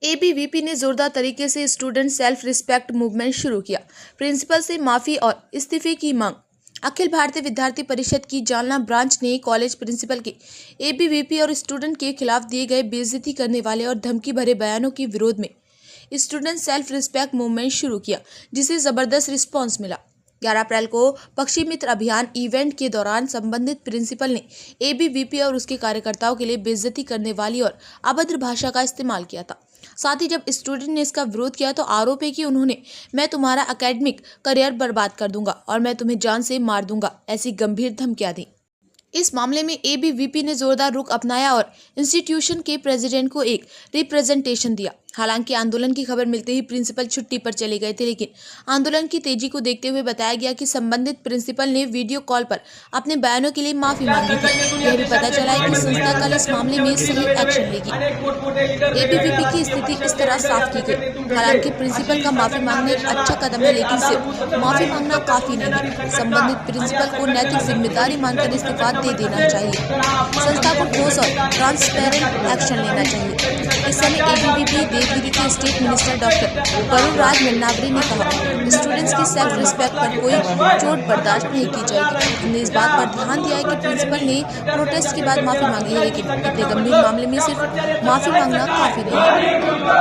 ABVP ने जोरदार तरीके से स्टूडेंट सेल्फ रिस्पेक्ट मूवमेंट शुरू किया। प्रिंसिपल से माफी और इस्तीफे की मांग। अखिल भारतीय विद्यार्थी परिषद की जालना ब्रांच ने कॉलेज प्रिंसिपल के एबीवीपी और स्टूडेंट के खिलाफ दिए गए बेइज्जती करने वाले और धमकी भरे बयानों के विरोध में स्टूडेंट सेल्फ रिस्पेक्ट मूवमेंट शुरू किया, जिसे जबरदस्त रिस्पांस मिला। 11 अप्रैल को पक्षी मित्र अभियान इवेंट के दौरान संबंधित प्रिंसिपल ने एबीवीपी और उसके कार्यकर्ताओं के लिए बेइज्जती करने वाली और अभद्र भाषा का इस्तेमाल किया था। साथ ही जब स्टूडेंट ने इसका विरोध किया तो आरोप है कि उन्होंने मैं तुम्हारा एकेडमिक करियर बर्बाद कर दूंगा और मैं तुम्हें जान से मार दूंगा ऐसी गंभीर धमकियां दी। इस मामले में एबीवीपी ने जोरदार रुख अपनाया और इंस्टीट्यूशन के प्रेसिडेंट को एक रिप्रेजेंटेशन दिया। हालांकि आंदोलन की खबर मिलते ही प्रिंसिपल छुट्टी पर चले गए थे, लेकिन आंदोलन की तेजी को देखते हुए बताया गया कि संबंधित प्रिंसिपल ने वीडियो कॉल पर अपने बयानों के लिए माफी मांगी थी। यह भी पता चला है कि संस्था कल इस मामले में सही एक्शन लेगी। एबीवीपी की स्थिति इस तरह साफ की गई। हालांकि प्रिंसिपल का माफी मांगना एक अच्छा कदम है, लेकिन सिर्फ माफी मांगना काफी नहीं है। संबंधित प्रिंसिपल को नैतिक जिम्मेदारी मानकर इस्तीफा दे देना चाहिए। संस्था को ठोस और ट्रांसपेरेंट एक्शन लेना चाहिए। इस समय एबीवीपी देवगिरी के स्टेट मिनिस्टर डॉक्टर वरुण राज नन्नावरे ने कहा, स्टूडेंट्स की सेल्फ रिस्पेक्ट पर कोई चोट बर्दाश्त नहीं की जाएगी। हमने इस बात पर ध्यान दिया है कि प्रिंसिपल ने प्रोटेस्ट के बाद माफी मांगी है, लेकिन इतने गंभीर मामले में सिर्फ माफी मांगना काफी नहीं है।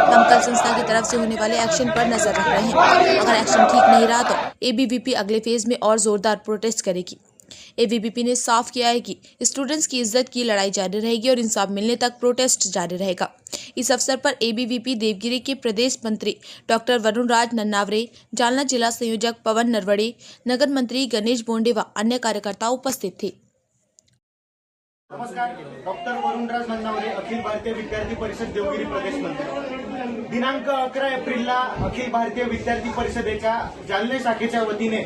हम कल संस्था की तरफ से होने वाले एक्शन पर नजर रख रहे हैं। अगर एक्शन ठीक नहीं रहा तो एबीवीपी अगले फेज में और जोरदार प्रोटेस्ट करेगी। एबीवीपी ने साफ किया है कि स्टूडेंट्स की इज्जत की लड़ाई जारी रहेगी और इंसाफ मिलने तक प्रोटेस्ट जारी रहेगा। इस अवसर पर एबीवीपी देवगिरी के प्रदेश मंत्री डॉक्टर वरुण राज नन्नावरे, जालना जिला संयोजक पवन नरवड़े, नगर मंत्री गणेश बोंडे व अन्य कार्यकर्ता उपस्थित थे। नमस्कार, डॉक्टर वरुण राज नन्नावरे, अखिल भारतीय विद्यार्थी परिषद देवगिरी प्रदेश मंत्री। दिनांक 11 एप्रिलला अखिल भारतीय विद्यार्थी परिषदेच्या जालना शाखेच्या वतीने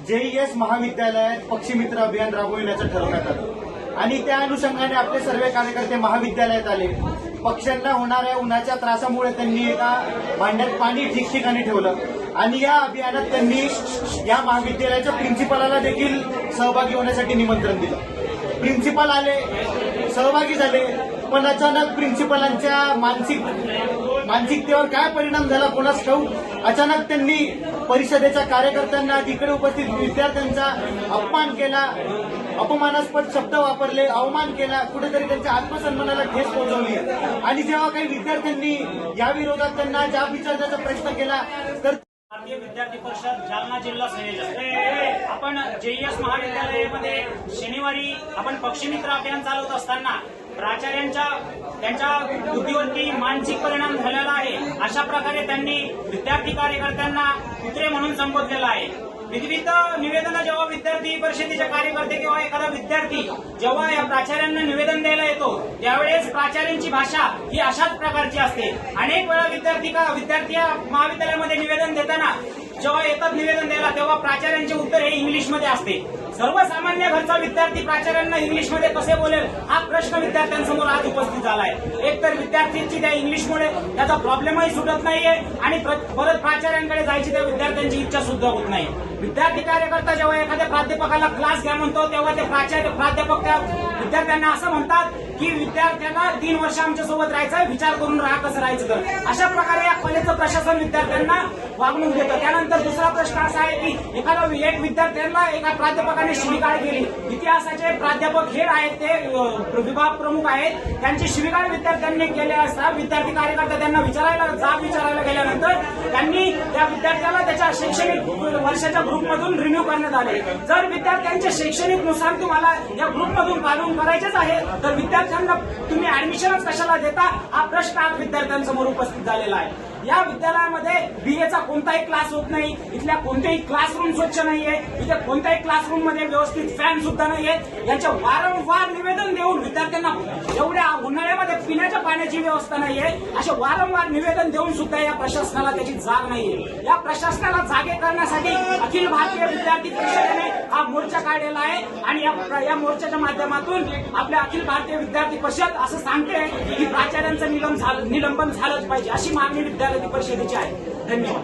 जेईएस महाविद्यालयात पक्षी मित्र अभियान राबविण्याचं ठरवण्यात आलं आणि त्या अनुषंगाने आपले सर्व कार्यकर्ते महाविद्यालयात आले। पक्ष्यांना होणाऱ्या उन्हाच्या त्रासामुळे त्यांनी एका भांड्यात पाणी ठिकठिकाणी ठेवलं आणि या अभियानात त्यांनी या महाविद्यालयाच्या प्रिन्सिपलाला देखील सहभागी होण्यासाठी निमंत्रण दिलं। प्रिन्सिपल आले, सहभागी झाले, पण अचानक प्रिन्सिपलांच्या मानसिकतेवर काय परिणाम झाला कोणास ठाऊक। अचानक त्यांनी परिषदेच्या कार्यकर्त्यांना, तिकडे उपस्थित विद्यार्थ्यांचा अपमान केला, अपमानास्पद शब्द वापरले, अवमान केला, कुठेतरी त्यांच्या आत्मसन्मानाला ठेच पोहोचवली। आणि जेव्हा काही विद्यार्थ्यांनी या विरोधात त्यांना जाब विचारण्याचा प्रयत्न केला तर भारतीय विद्यार्थी परिषद जालना जिल्हा संयोजक आपण जेईएस महाविद्यालयामध्ये शनिवारी आपण पक्षी मित्र अभियान चालवत असताना प्राचार्यांच्या त्यांच्या बुद्धीवरती मानसिक परिणाम झालेला आहे। अशा प्रकारे त्यांनी विद्यार्थी कार्यकर्त्यांना कुत्रे म्हणून संबोधलेलं आहे। विविध निवेदन जेव्हा विद्यार्थी परिषदेचे कार्यकर्ते किंवा एखादा विद्यार्थी जेव्हा या प्राचार्यांना निवेदन द्यायला येतो त्यावेळेस प्राचार्यांची भाषा ही अशाच प्रकारची असते। अनेक वेळा विद्यार्थी महाविद्यालयामध्ये निवेदन देताना जेव्हा येतात निवेदन द्यायला तेव्हा प्राचार्यांचे उत्तर हे इंग्लिशमध्ये असते। सर्वसामान्य घरचा विद्यार्थी प्राचार्यांना इंग्लिशमध्ये कसे बोलेल हा प्रश्न विद्यार्थ्यांसमोर आज उपस्थित झाला आहे। एक तर विद्यार्थ्यांची त्या इंग्लिशमुळे त्याचा प्रॉब्लेमही सुटत नाहीये आणि परत प्राचार्यांकडे जायची त्या विद्यार्थ्यांची इच्छा सुद्धा होत नाही। विद्यार्थी कार्यकर्ता जेव्हा एखाद्या प्राध्यापकाला क्लास घ्या म्हणतो तेव्हा ते प्राध्यापक त्या विद्यार्थ्यांना असं म्हणतात की विद्यार्थ्यांना 3 वर्ष आमच्यासोबत राहायचं, विचार करून राहा कसं राहायचं तर। अशा प्रकारे या कॉलेजचं प्रशासन विद्यार्थ्यांना वागणूक देतं। त्यानंतर दुसरा प्रश्न असा आहे की एक विद्यार्थ्यांना एका प्राध्यापकाने शिवीगाळ केली। इतिहासाचे प्राध्यापक हेड आहेत, ते विभाग प्रमुख आहेत, त्यांची शिवीगाळ विद्यार्थ्यांनी केली असता विद्यार्थी कार्यकर्ता त्यांना विचारायला गेल्यानंतर त्यांनी त्या विद्यार्थ्याला त्याच्या शैक्षणिक वर्षाच्या ग्रुपमधून रिन्यू करण्यात आले। जर विद्यार्थ्यांच्या शैक्षणिक नुसार तुम्हाला या ग्रुपमधून काढून करायचेच आहे तर विद्यार्थ्यांना तुम्ही ऍडमिशनच कशाला देता हा प्रश्न आज विद्यार्थ्यांसमोर उपस्थित झालेला आहे। या विद्यालयामध्ये बीएचा कोणताही क्लास होत नाही, इथल्या कोणतेही क्लासरूम स्वच्छ नाहीये, इथे कोणत्याही क्लासरूम मध्ये व्यवस्थित फॅन सुद्धा नाहीये। यांच्या वारंवार निवेदन देऊन विद्यार्थ्यांना एवढ्या उन्हाळ्यामध्ये पिण्याच्या पाण्याची व्यवस्था नाहीये, असे वारंवार निवेदन देऊन सुद्धा या प्रशासनाला त्याची जाग नाहीये। या प्रशासनाला जागे करण्यासाठी अखिल भारतीय विद्यार्थी परिषदेने हा मोर्चा काढलेला आहे आणि या मोर्चाच्या माध्यमातून आपल्या अखिल भारतीय विद्यार्थी परिषद असं सांगते की प्राचार्यांचं निलंबन झालंच पाहिजे अशी मागणी विद्यार्थी परिषदेची आहे। धन्यवाद।